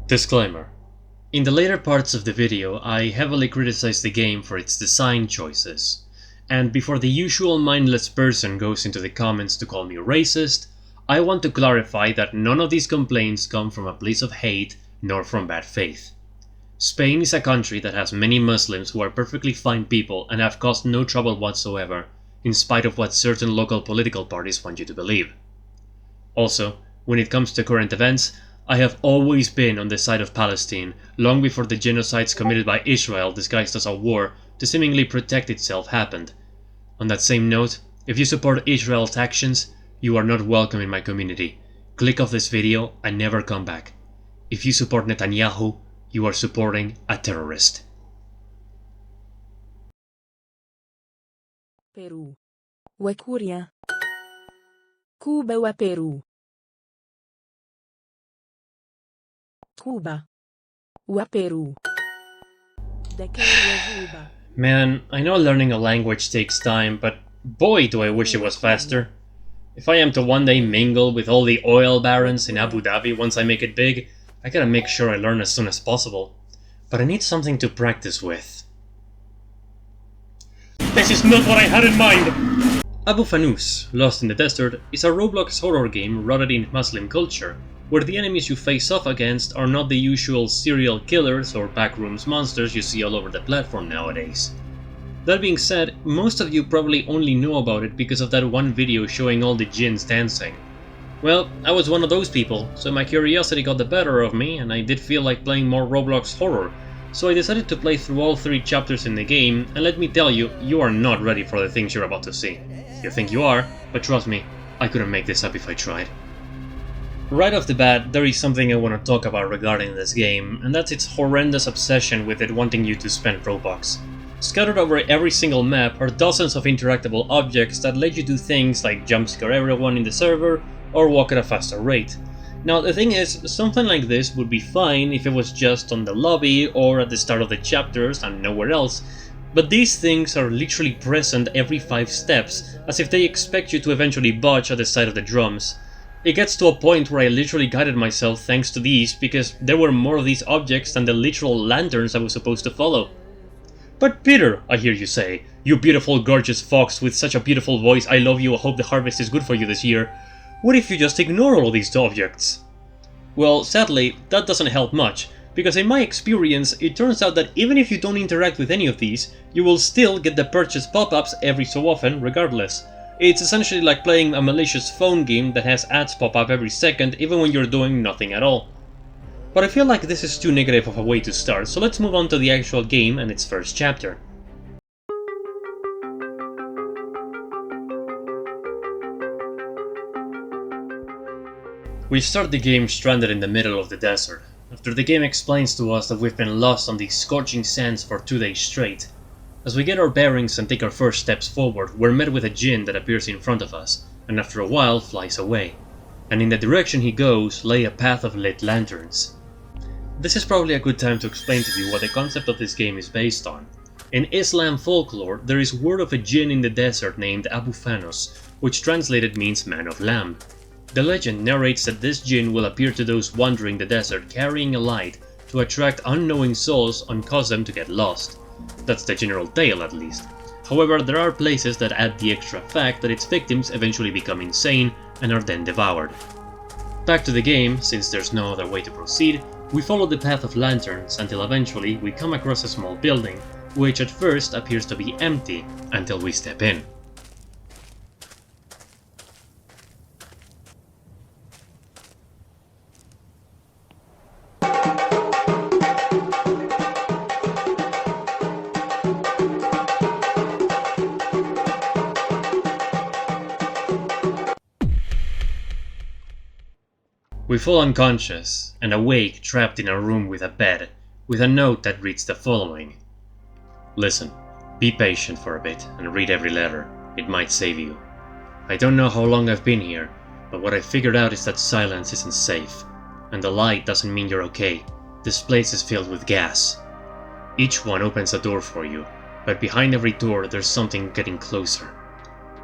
Disclaimer. In the later parts of the video, I heavily criticized the game for its design choices. And before the usual mindless person goes into the comments to call me racist, I want to clarify that none of these complaints come from a place of hate nor from bad faith. Spain is a country that has many Muslims who are perfectly fine people and have caused no trouble whatsoever, in spite of what certain local political parties want you to believe. Also, when it comes to current events, I have always been on the side of Palestine, long before the genocides committed by Israel disguised as a war to seemingly protect itself happened. On that same note, if you support Israel's actions, you are not welcome in my community. Click off this video and never come back. If you support Netanyahu, you are supporting a terrorist. بيرو وكوريا كوبا وبيرو كوبا وبيرو دكار وجوبا. Man, I know learning a language takes time, but boy do I wish it was faster. If I am to one day mingle with all the oil barons in Abu Dhabi once I make it big, I gotta make sure I learn as soon as possible. But I need something to practice with. This is not what I had in mind! Abu Fanous, Lost in the Desert, is a Roblox horror game rooted in Muslim culture, where the enemies you face off against are not the usual serial killers or backrooms monsters you see all over the platform nowadays. That being said, most of you probably only know about it because of that one video showing all the jinns dancing. Well, I was one of those people, so my curiosity got the better of me and I did feel like playing more Roblox horror, so I decided to play through all 3 chapters in the game, and let me tell you, you are not ready for the things you're about to see. You think you are, but trust me, I couldn't make this up if I tried. Right off the bat, there is something I want to talk about regarding this game, and that's its horrendous obsession with it wanting you to spend Robux. Scattered over every single map are dozens of interactable objects that let you do things like jumpscare everyone in the server or walk at a faster rate. Now the thing is, something like this would be fine if it was just on the lobby or at the start of the chapters and nowhere else, but these things are literally present every 5 steps, as if they expect you to eventually botch at the side of the drums. It gets to a point where I literally guided myself thanks to these, because there were more of these objects than the literal lanterns I was supposed to follow. But Peter, I hear you say, you beautiful gorgeous fox with such a beautiful voice, I love you, I hope the harvest is good for you this year. What if you just ignore all these objects? Well, sadly, that doesn't help much, because in my experience, it turns out that even if you don't interact with any of these, you will still get the purchase pop-ups every so often regardless. It's essentially like playing a malicious phone game that has ads pop up every second even when you're doing nothing at all. But I feel like this is too negative of a way to start, so let's move on to the actual game and its first chapter. We start the game stranded in the middle of the desert, after the game explains to us that we've been lost on these scorching sands for 2 days straight. As we get our bearings and take our first steps forward, we're met with a jinn that appears in front of us, and after a while flies away. And in the direction he goes lay a path of lit lanterns. This is probably a good time to explain to you what the concept of this game is based on. In Islam folklore, there is word of a jinn in the desert named Abu Fanous, which translated means man of lamb. The legend narrates that this jinn will appear to those wandering the desert carrying a light to attract unknowing souls and cause them to get lost. That's the general tale, at least. However, there are places that add the extra fact that its victims eventually become insane and are then devoured. Back to the game, since there's no other way to proceed, we follow the path of lanterns until eventually we come across a small building, which at first appears to be empty until we step in. We fall unconscious and awake trapped in a room with a bed, with a note that reads the following. Listen, be patient for a bit and read every letter, it might save you. I don't know how long I've been here, but what I figured out is that silence isn't safe, and the light doesn't mean you're okay. This place is filled with gas. Each one opens a door for you, but behind every door there's something getting closer.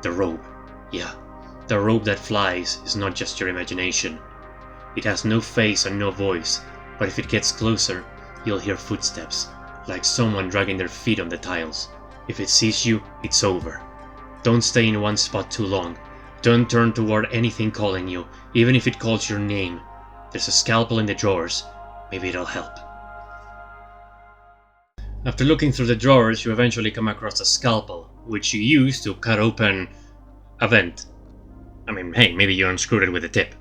The robe. Yeah, the robe that flies is not just your imagination. It has no face and no voice, but if it gets closer, you'll hear footsteps, like someone dragging their feet on the tiles. If it sees you, it's over. Don't stay in one spot too long. Don't turn toward anything calling you, even if it calls your name. There's a scalpel in the drawers. Maybe it'll help. After looking through the drawers, you eventually come across a scalpel, which you use to cut open a vent. I mean, hey, maybe you unscrewed it with a tip.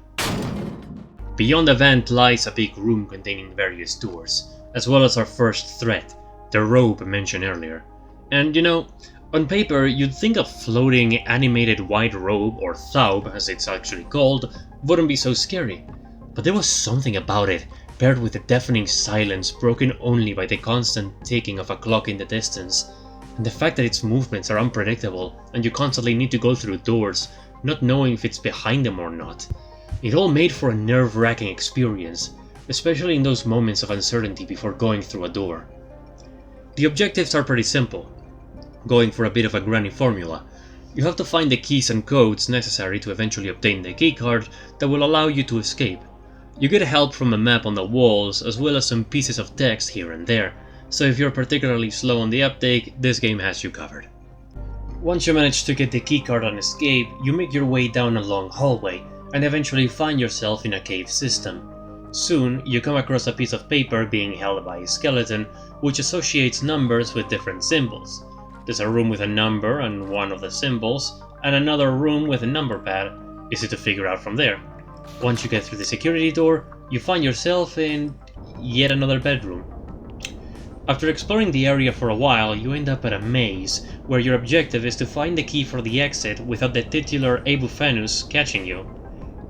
Beyond the vent lies a big room containing various doors, as well as our first threat, the robe mentioned earlier. And you know, on paper you'd think a floating animated white robe, or thaub as it's actually called, wouldn't be so scary. But there was something about it, paired with a deafening silence broken only by the constant ticking of a clock in the distance, and the fact that its movements are unpredictable and you constantly need to go through doors, not knowing if it's behind them or not. It all made for a nerve-wracking experience, especially in those moments of uncertainty before going through a door. The objectives are pretty simple. Going for a bit of a granny formula, you have to find the keys and codes necessary to eventually obtain the keycard that will allow you to escape. You get help from a map on the walls, as well as some pieces of text here and there, so if you're particularly slow on the uptake, this game has you covered. Once you manage to get the keycard and escape, you make your way down a long hallway, and eventually find yourself in a cave system. Soon, you come across a piece of paper being held by a skeleton, which associates numbers with different symbols. There's a room with a number and one of the symbols, and another room with a number pad. Easy to figure out from there. Once you get through the security door, you find yourself in yet another bedroom. After exploring the area for a while, you end up at a maze, where your objective is to find the key for the exit without the titular Fanous catching you.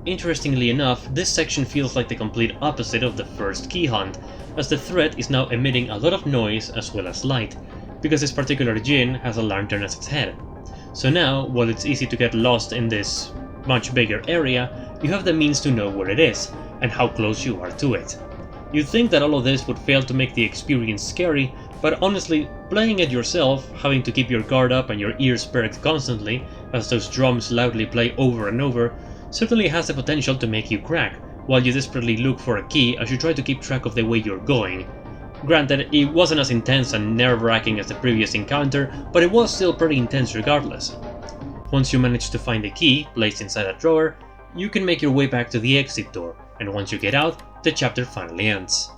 Interestingly enough, this section feels like the complete opposite of the first key hunt, as the threat is now emitting a lot of noise as well as light, because this particular djinn has a lantern as its head. So now, while it's easy to get lost in this much bigger area, you have the means to know where it is, and how close you are to it. You'd think that all of this would fail to make the experience scary, but honestly, playing it yourself, having to keep your guard up and your ears perked constantly, as those drums loudly play over and over, certainly has the potential to make you crack, while you desperately look for a key as you try to keep track of the way you're going. Granted, it wasn't as intense and nerve-wracking as the previous encounter, but it was still pretty intense regardless. Once you manage to find the key, placed inside a drawer, you can make your way back to the exit door, and once you get out, the chapter finally ends.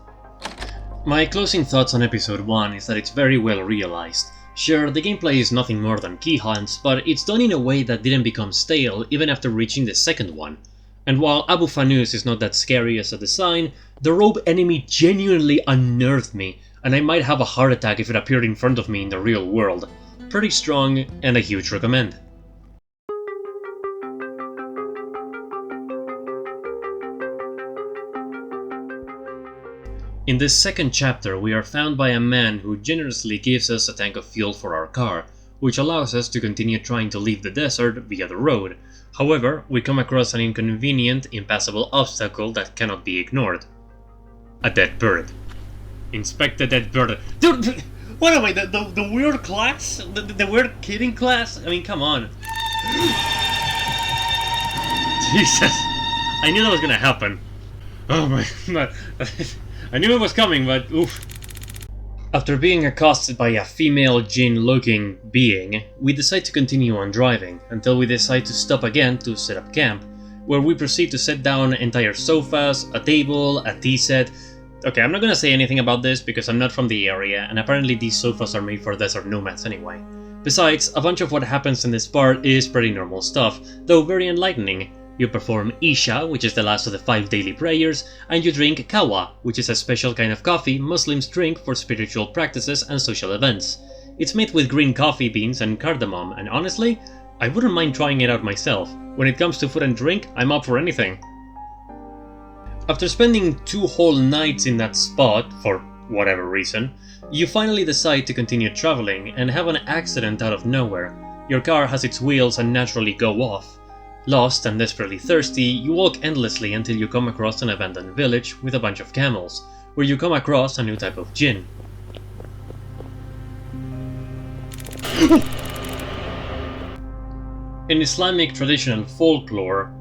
My closing thoughts on episode 1 is that it's very well realized. Sure, the gameplay is nothing more than key hunts, but it's done in a way that didn't become stale even after reaching the second one. And while Abu Fanous is not that scary as a design, the robe enemy genuinely unnerved me, and I might have a heart attack if it appeared in front of me in the real world. Pretty strong, and a huge recommend. In this second chapter, we are found by a man who generously gives us a tank of fuel for our car, which allows us to continue trying to leave the desert via the road. However, we come across an inconvenient, impassable obstacle that cannot be ignored. A dead bird. Inspect the dead bird. Dude, what am I, the weird class? The weird kidding class? I mean, come on. Jesus. I knew that was gonna happen. Oh my god. I knew it was coming, but oof. After being accosted by a female djinn-looking being, we decide to continue on driving, until we decide to stop again to set up camp, where we proceed to set down entire sofas, a table, a tea set. Okay, I'm not gonna say anything about this because I'm not from the area, and apparently these sofas are made for desert nomads anyway. Besides, a bunch of what happens in this part is pretty normal stuff, though very enlightening. You perform Isha, which is the last of the 5 daily prayers, and you drink Kawa, which is a special kind of coffee Muslims drink for spiritual practices and social events. It's made with green coffee beans and cardamom, and honestly, I wouldn't mind trying it out myself. When it comes to food and drink, I'm up for anything. After spending 2 whole nights in that spot, for whatever reason, you finally decide to continue traveling and have an accident out of nowhere. Your car has its wheels and naturally go off. Lost and desperately thirsty, you walk endlessly until you come across an abandoned village with a bunch of camels, where you come across a new type of djinn. In Islamic traditional folklore,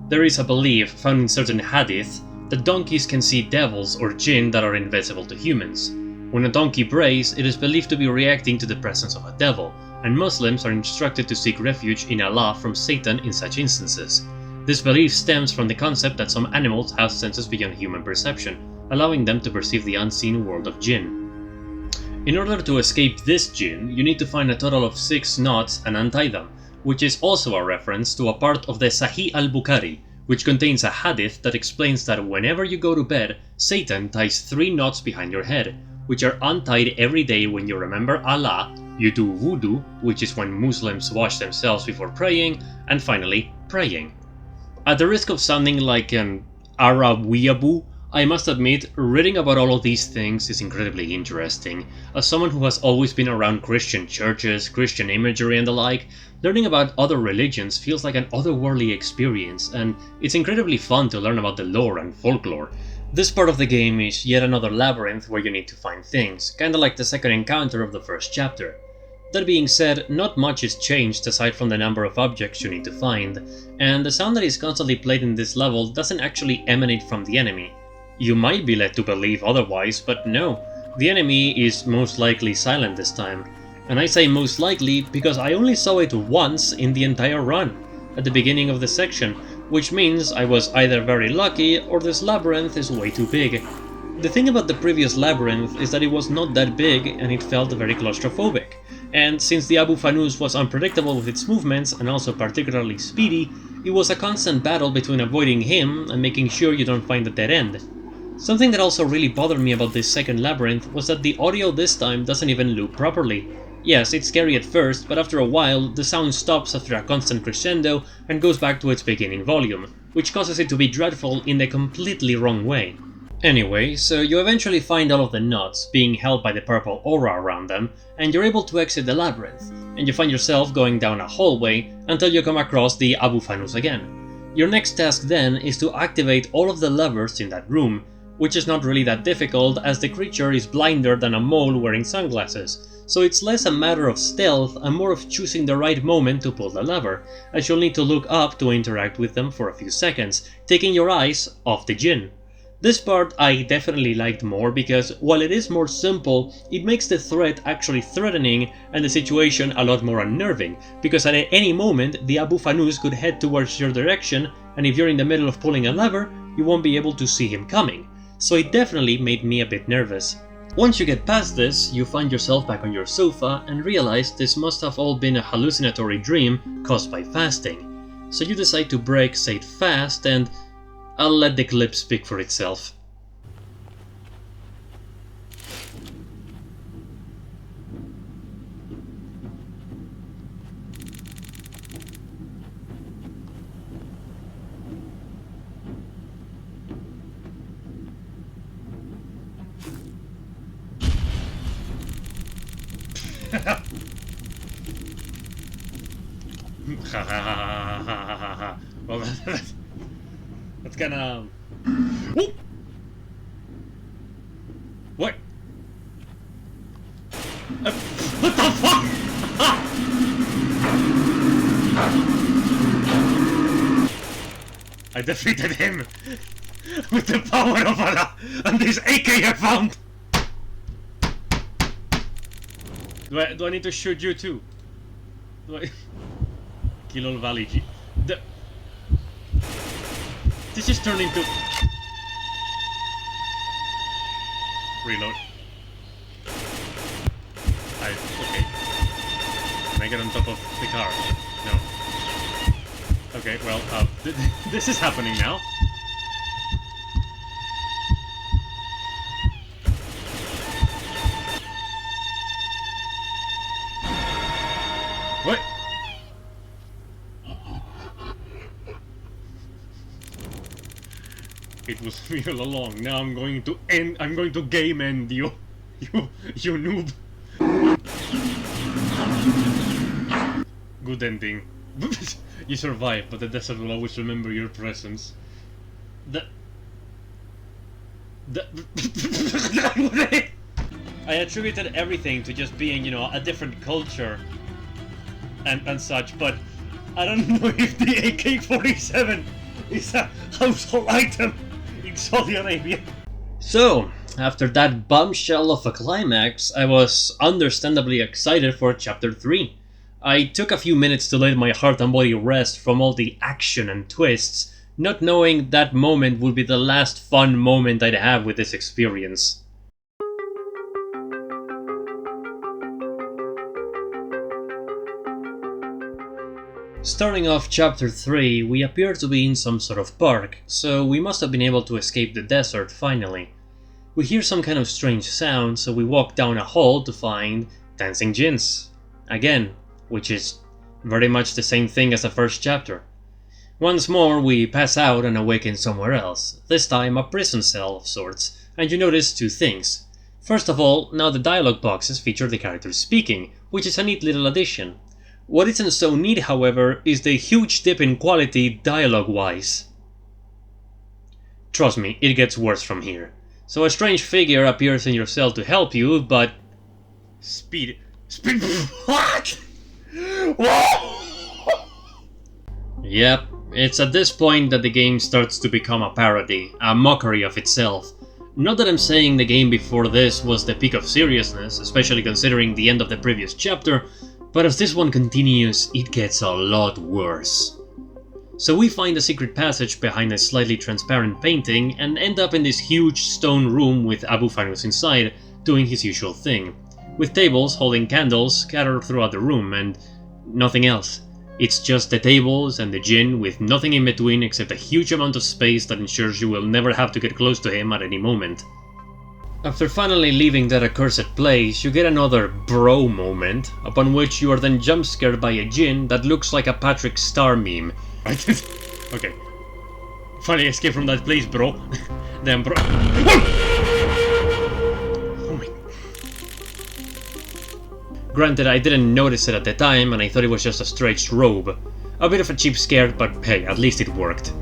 there is a belief found in certain hadith that donkeys can see devils or jinn that are invisible to humans. When a donkey brays, it is believed to be reacting to the presence of a devil, and Muslims are instructed to seek refuge in Allah from Satan in such instances. This belief stems from the concept that some animals have senses beyond human perception, allowing them to perceive the unseen world of jinn. In order to escape this jinn, you need to find a total of 6 knots and untie them, which is also a reference to a part of the Sahih al-Bukhari, which contains a hadith that explains that whenever you go to bed, Satan ties 3 knots behind your head, which are untied every day when you remember Allah, you do wudu, which is when Muslims wash themselves before praying, and finally, praying. At the risk of sounding like an Arab weeaboo, I must admit, reading about all of these things is incredibly interesting. As someone who has always been around Christian churches, Christian imagery and the like, learning about other religions feels like an otherworldly experience, and it's incredibly fun to learn about the lore and folklore. This part of the game is yet another labyrinth where you need to find things, kinda like the second encounter of the first chapter. That being said, not much is changed aside from the number of objects you need to find, and the sound that is constantly played in this level doesn't actually emanate from the enemy. You might be led to believe otherwise, but no, the enemy is most likely silent this time. And I say most likely because I only saw it once in the entire run, at the beginning of the section, which means I was either very lucky or this labyrinth is way too big. The thing about the previous labyrinth is that it was not that big and it felt very claustrophobic. And since the Abu Fanous was unpredictable with its movements and also particularly speedy, it was a constant battle between avoiding him and making sure you don't find a dead end. Something that also really bothered me about this second labyrinth was that the audio this time doesn't even loop properly. Yes, it's scary at first, but after a while, the sound stops after a constant crescendo and goes back to its beginning volume, which causes it to be dreadful in the completely wrong way. Anyway, so you eventually find all of the knots, being held by the purple aura around them, and you're able to exit the labyrinth, and you find yourself going down a hallway until you come across the Abu Fanous again. Your next task then is to activate all of the levers in that room, which is not really that difficult as the creature is blinder than a mole wearing sunglasses, so it's less a matter of stealth and more of choosing the right moment to pull the lever, as you'll need to look up to interact with them for a few seconds, taking your eyes off the jinn. This part I definitely liked more because while it is more simple, it makes the threat actually threatening and the situation a lot more unnerving, because at any moment the Abu Fanous could head towards your direction, and if you're in the middle of pulling a lever, you won't be able to see him coming. So it definitely made me a bit nervous. Once you get past this, you find yourself back on your sofa and realize this must have all been a hallucinatory dream caused by fasting. So you decide to break said fast and I'll let the clip speak for itself. Well, that's kinda... Ooh! What? What the fuck? I defeated him with the power of Allah and this AK I found! Do I need to shoot you too? Do I... Kilol Valley G... This is turning to... Reload. Okay. Can I get on top of the car? No. Okay, well, this is happening now. What? It was me all along. Now I'm going to game end you. You noob. Good ending. You survived, but the desert will always remember your presence. I attributed everything to just being, a different culture and such, but I don't know if the AK-47 is a household item in Saudi Arabia. So, after that bombshell of a climax, I was understandably excited for Chapter 3. I took a few minutes to let my heart and body rest from all the action and twists, not knowing that moment would be the last fun moment I'd have with this experience. Starting off Chapter 3, we appear to be in some sort of park, so we must have been able to escape the desert finally. We hear some kind of strange sound, so we walk down a hall to find dancing jinns. Again, which is very much the same thing as the first chapter. Once more, we pass out and awaken somewhere else, this time a prison cell of sorts, and you notice two things. First of all, now the dialogue boxes feature the characters speaking, which is a neat little addition. What isn't so neat, however, is the huge dip in quality dialogue-wise. Trust me, it gets worse from here. So a strange figure appears in your cell to help you, but... Speed... What? Yep, it's at this point that the game starts to become a parody, a mockery of itself. Not that I'm saying the game before this was the peak of seriousness, especially considering the end of the previous chapter, but as this one continues, it gets a lot worse. So we find a secret passage behind a slightly transparent painting and end up in this huge stone room with Abu Fanous inside, doing his usual thing, with tables holding candles scattered throughout the room and nothing else. It's just the tables and the djinn with nothing in between except a huge amount of space that ensures you will never have to get close to him at any moment. After finally leaving that accursed place, you get another bro moment, upon which you are then jump scared by a djinn that looks like a Patrick Star meme. Okay. Finally escape from that place, bro. Damn, bro. Oh my... Granted, I didn't notice it at the time, and I thought it was just a stretched robe. A bit of a cheap scare, but hey, at least it worked.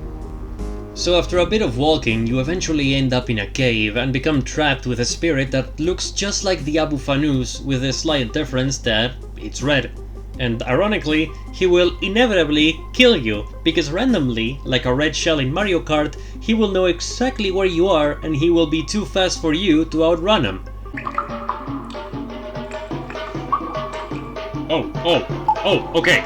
So after a bit of walking, you eventually end up in a cave and become trapped with a spirit that looks just like the Abu Fanous, with the slight difference that it's red. And ironically, he will inevitably kill you, because randomly, like a red shell in Mario Kart, he will know exactly where you are and he will be too fast for you to outrun him. Okay,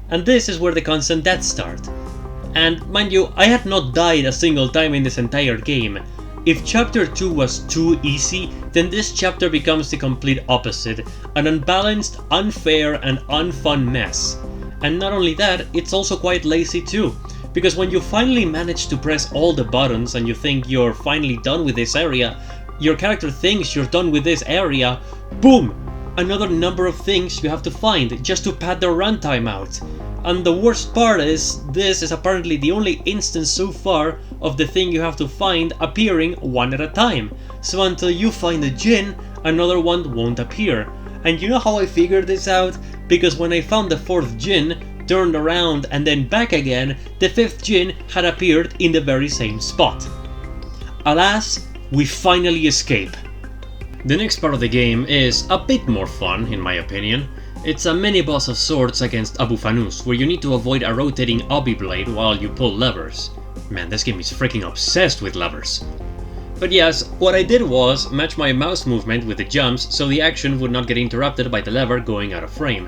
And this is where the constant deaths start. And mind you, I had not died a single time in this entire game. If chapter 2 was too easy, then this chapter becomes the complete opposite, an unbalanced, unfair and unfun mess. And not only that, it's also quite lazy too, because when you finally manage to press all the buttons and you think you're finally done with this area, your character thinks you're done with this area, boom! Another number of things you have to find just to pad the runtime out. And the worst part is, this is apparently the only instance so far of the thing you have to find appearing one at a time. So until you find a djinn, another one won't appear. And you know how I figured this out? Because when I found the fourth djinn, turned around and then back again, the fifth djinn had appeared in the very same spot. Alas, we finally escape. The next part of the game is a bit more fun, in my opinion. It's a mini-boss of sorts against Abu Fanous, where you need to avoid a rotating obby blade while you pull levers. Man, this game is freaking obsessed with levers. But yes, what I did was match my mouse movement with the jumps so the action would not get interrupted by the lever going out of frame.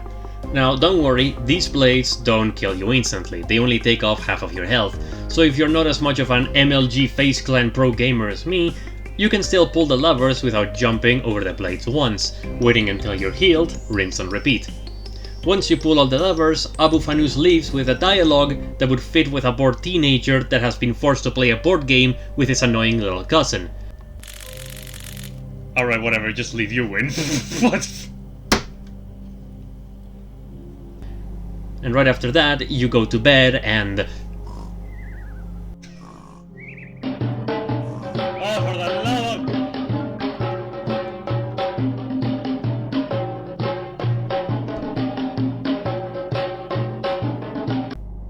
Now, don't worry, these blades don't kill you instantly, they only take off half of your health, so if you're not as much of an MLG FaZe Clan pro gamer as me, you can still pull the levers without jumping over the blades once, waiting until you're healed, rinse and repeat. Once you pull all the levers, Abu Fanous leaves with a dialogue that would fit with a bored teenager that has been forced to play a board game with his annoying little cousin. Alright, whatever, just leave you in. What? And right after that, you go to bed and...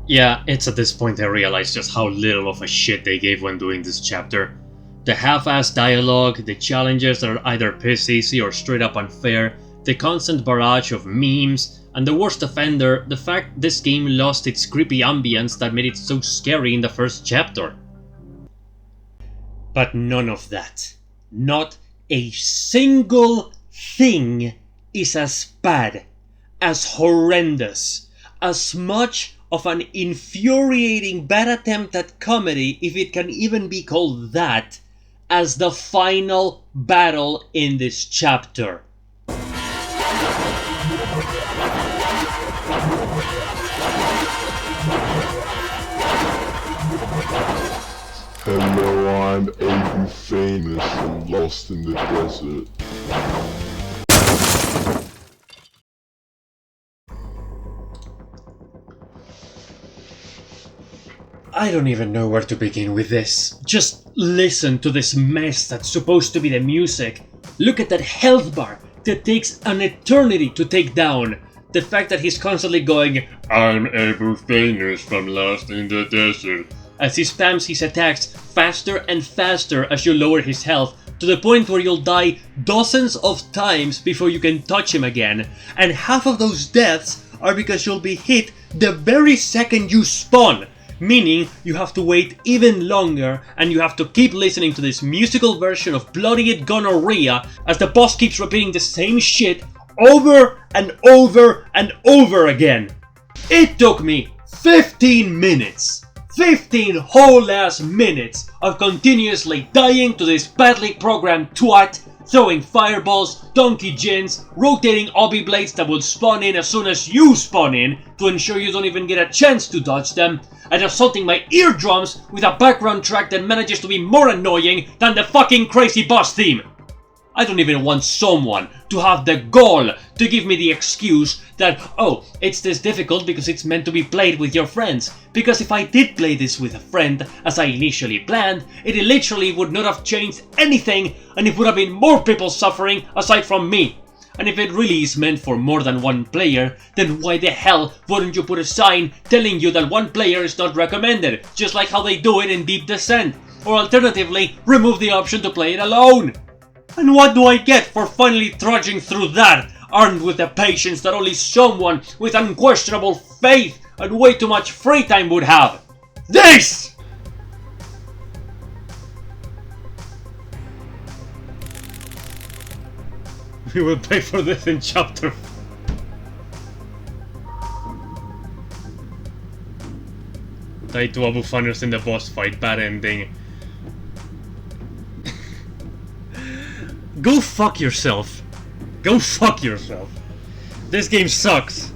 Yeah, it's at this point I realize just how little of a shit they gave when doing this chapter. The half-assed dialogue, the challenges that are either piss easy or straight up unfair, the constant barrage of memes, And the worst offender, the fact this game lost its creepy ambience that made it so scary in the first chapter. But none of that. Not a single thing is as bad, as horrendous, as much of an infuriating bad attempt at comedy, if it can even be called that, as the final battle in this chapter. Hello, I'm Fanous from Lost in the Desert. I don't even know where to begin with this. Just listen to this mess that's supposed to be the music. Look at that health bar that takes an eternity to take down. The fact that he's constantly going, I'm Fanous from Lost in the Desert, as he spams his attacks faster and faster as you lower his health, to the point where you'll die dozens of times before you can touch him again. And half of those deaths are because you'll be hit the very second you spawn. Meaning, you have to wait even longer, and you have to keep listening to this musical version of Bloody Gonorrhea as the boss keeps repeating the same shit over and over and over again. It took me 15 minutes. 15 whole ass minutes of continuously dying to this badly programmed twat, throwing fireballs, donkey gins, rotating obby blades that will spawn in as soon as you spawn in to ensure you don't even get a chance to dodge them, and assaulting my eardrums with a background track that manages to be more annoying than the fucking crazy boss theme. I don't even want someone to have the gall to give me the excuse that, oh, it's this difficult because it's meant to be played with your friends. Because if I did play this with a friend, as I initially planned, it literally would not have changed anything, and it would have been more people suffering aside from me. And if it really is meant for more than one player, then why the hell wouldn't you put a sign telling you that one player is not recommended, just like how they do it in Deep Descent? Or alternatively, remove the option to play it alone. And what do I get for finally trudging through that, armed with the patience that only someone with unquestionable faith and way too much free time would have? This! We will pay for this in chapter. Die to Abu Fanous in the boss fight, bad ending. Go fuck yourself. Go fuck yourself. This game sucks.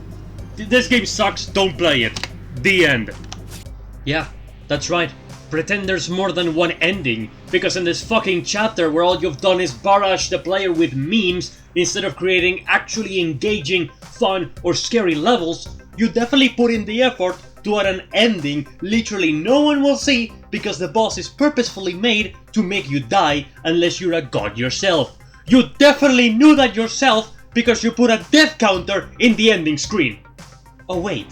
This game sucks, don't play it. The end. Yeah, that's right. Pretend there's more than one ending, because in this fucking chapter where all you've done is barrage the player with memes instead of creating actually engaging, fun, or scary levels, you definitely put in the effort to add an ending literally no one will see because the boss is purposefully made to make you die unless you're a god yourself. You definitely knew that yourself because you put a death counter in the ending screen. Oh wait,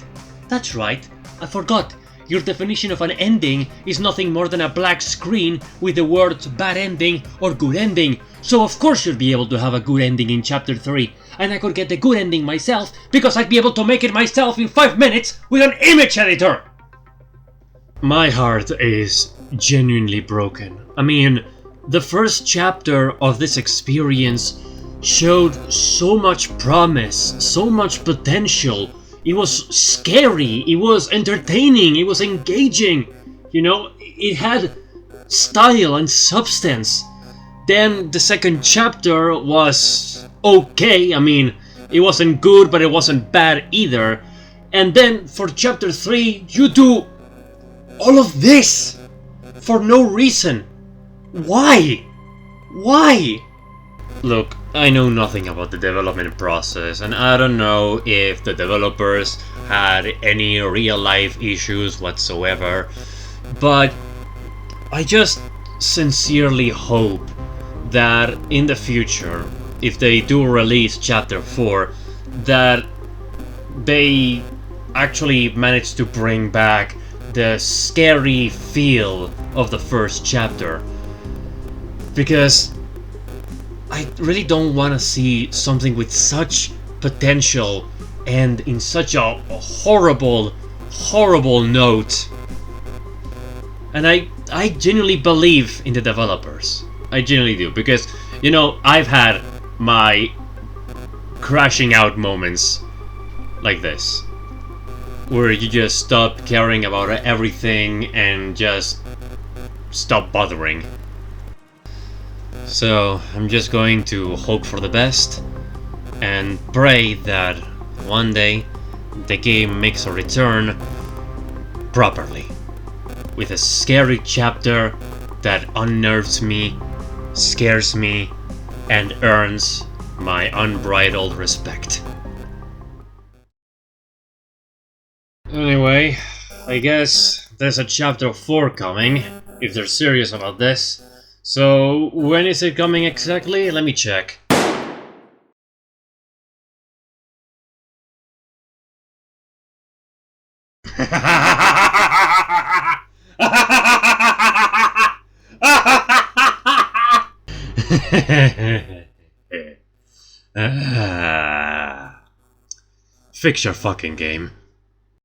that's right, I forgot. Your definition of an ending is nothing more than a black screen with the words bad ending or good ending. So of course you'd be able to have a good ending in chapter 3. And I could get the good ending myself because I'd be able to make it myself in 5 minutes with an image editor! My heart is genuinely broken. I mean, the first chapter of this experience showed so much promise, so much potential. It was scary, it was entertaining, it was engaging. You know, it had style and substance. Then the second chapter was okay. I mean, it wasn't good, but it wasn't bad either. And then for chapter 3, you do all of this for no reason. Why? Why? Look, I know nothing about the development process, and I don't know if the developers had any real-life issues whatsoever, but I just sincerely hope that in the future, if they do release chapter 4, that they actually manage to bring back the scary feel of the first chapter. Because I really don't want to see something with such potential end in such a horrible, horrible note. And I genuinely believe in the developers. I genuinely do, because, you know, I've had my crashing out moments like this, where you just stop caring about everything and just stop bothering. So I'm just going to hope for the best and pray that one day the game makes a return properly, with a scary chapter that unnerves me, scares me, and earns my unbridled respect. Anyway, I guess there's a chapter 4 coming, if they're serious about this. So, when is it coming exactly? Let me check. Fix your fucking game.